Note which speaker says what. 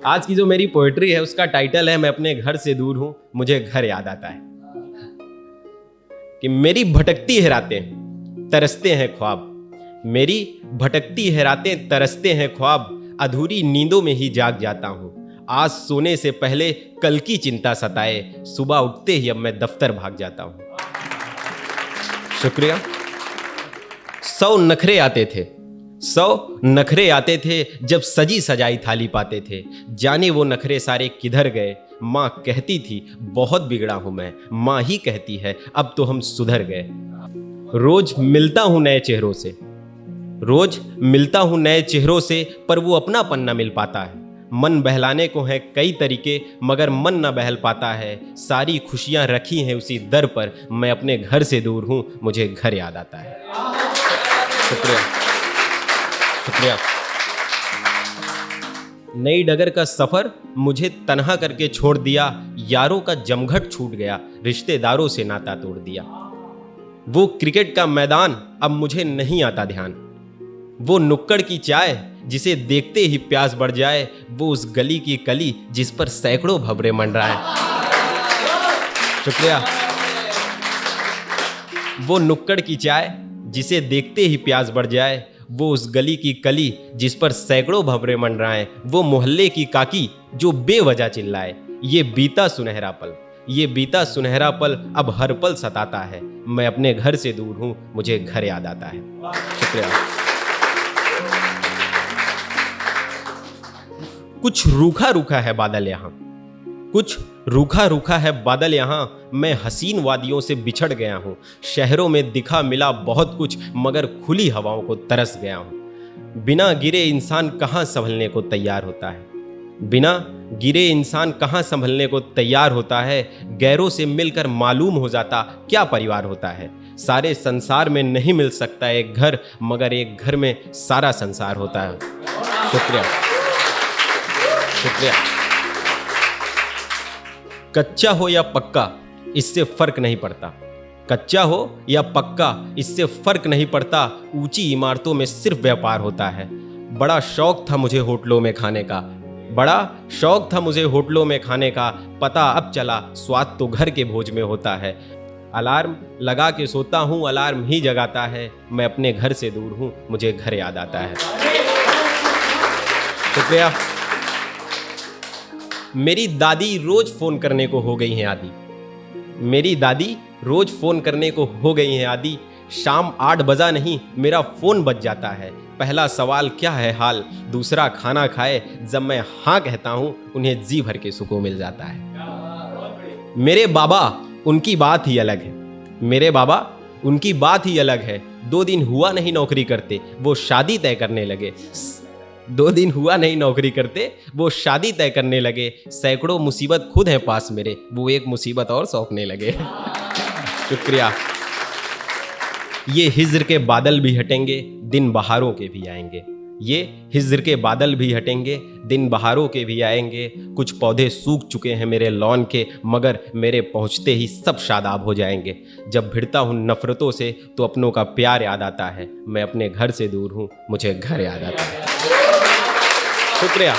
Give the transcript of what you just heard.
Speaker 1: आज की जो मेरी पोएट्री है उसका टाइटल है मैं अपने घर से दूर हूं, मुझे घर याद आता है। कि मेरी भटकती है रातें तरसते हैं ख्वाब, मेरी भटकती है रातें तरसते हैं ख्वाब, अधूरी नींदों में ही जाग जाता हूं। आज सोने से पहले कल की चिंता सताए, सुबह उठते ही अब मैं दफ्तर भाग जाता हूं। शुक्रिया। 100 नखरे आते थे, 100 नखरे आते थे जब सजी सजाई थाली पाते थे, जाने वो नखरे सारे किधर गए। माँ कहती थी बहुत बिगड़ा हूं मैं, माँ ही कहती है अब तो हम सुधर गए। रोज मिलता हूं नए चेहरों से, रोज मिलता हूं नए चेहरों से, पर वो अपनापन न मिल पाता है। मन बहलाने को है कई तरीके, मगर मन न बहल पाता है। सारी खुशियां रखी हैं उसी दर पर, मैं अपने घर से दूर हूं, मुझे घर याद आता है। शुक्रिया, शुक्रिया। नई डगर का सफर मुझे तन्हा करके छोड़ दिया, यारों का जमघट छूट गया, रिश्तेदारों से नाता तोड़ दिया। वो क्रिकेट का मैदान अब मुझे नहीं आता ध्यान, वो नुक्कड़ की चाय जिसे देखते ही प्यास बढ़ जाए, वो उस गली की कली जिस पर सैकड़ों भंवरे मंडराए। शुक्रिया। वो नुक्कड़ की चाय जिसे देखते ही प्यास बढ़ जाए, वो उस गली की कली जिस पर सैकड़ों भंवरे मंडराए, वो मोहल्ले की काकी जो बेवजह चिल्लाए। ये बीता सुनहरा पल, ये बीता सुनहरा पल अब हर पल सताता है। मैं अपने घर से दूर हूं, मुझे घर याद आता है। शुक्रिया। कुछ रूखा रूखा है बादल यहाँ, कुछ रूखा रूखा है बादल यहाँ, मैं हसीन वादियों से बिछड़ गया हूँ। शहरों में दिखा मिला बहुत कुछ, मगर खुली हवाओं को तरस गया हूँ। बिना गिरे इंसान कहाँ संभलने को तैयार होता है, बिना गिरे इंसान कहाँ संभलने को तैयार होता है। गैरों से मिलकर मालूम हो जाता क्या परिवार होता है। सारे संसार में नहीं मिल सकता एक घर, मगर एक घर में सारा संसार होता है। शुक्रिया, शुक्रिया। कच्चा हो या पक्का इससे फर्क नहीं पड़ता, कच्चा हो या पक्का इससे फर्क नहीं पड़ता। ऊंची इमारतों में सिर्फ व्यापार होता है। बड़ा शौक था मुझे होटलों में खाने का, बड़ा शौक था मुझे होटलों में खाने का, पता अब चला स्वाद तो घर के भोज में होता है। अलार्म लगा के सोता हूँ, अलार्म ही जगाता है। मैं अपने घर से दूर हूँ, मुझे घर याद आता है। शुक्रिया। मेरी दादी रोज फोन करने को हो गई हैं आदी, मेरी दादी रोज फोन करने को हो गई हैं आदी। शाम 8 बजा नहीं मेरा फोन बज जाता है। पहला सवाल क्या है हाल, दूसरा खाना खाए। जब मैं हाँ कहता हूँ उन्हें जी भर के सुकून मिल जाता है। मेरे बाबा उनकी बात ही अलग है, मेरे बाबा उनकी बात ही अलग है। 2 दिन हुआ नहीं नौकरी करते, वो शादी तय करने लगे। 2 दिन हुआ नहीं नौकरी करते, वो शादी तय करने लगे। सैकड़ों मुसीबत खुद हैं पास मेरे, वो एक मुसीबत और सौंपने लगे। शुक्रिया। ये हिज्र के बादल भी हटेंगे, दिन बहारों के भी आएंगे। ये हिज्र के बादल भी हटेंगे, दिन बहारों के भी आएंगे। कुछ पौधे सूख चुके हैं मेरे लॉन के, मगर मेरे पहुंचते ही सब शादाब हो जाएंगे। जब भिड़ता हूं नफरतों से तो अपनों का प्यार याद आता है। मैं अपने घर से दूर हूं, मुझे घर याद आता है। शुक्रिया।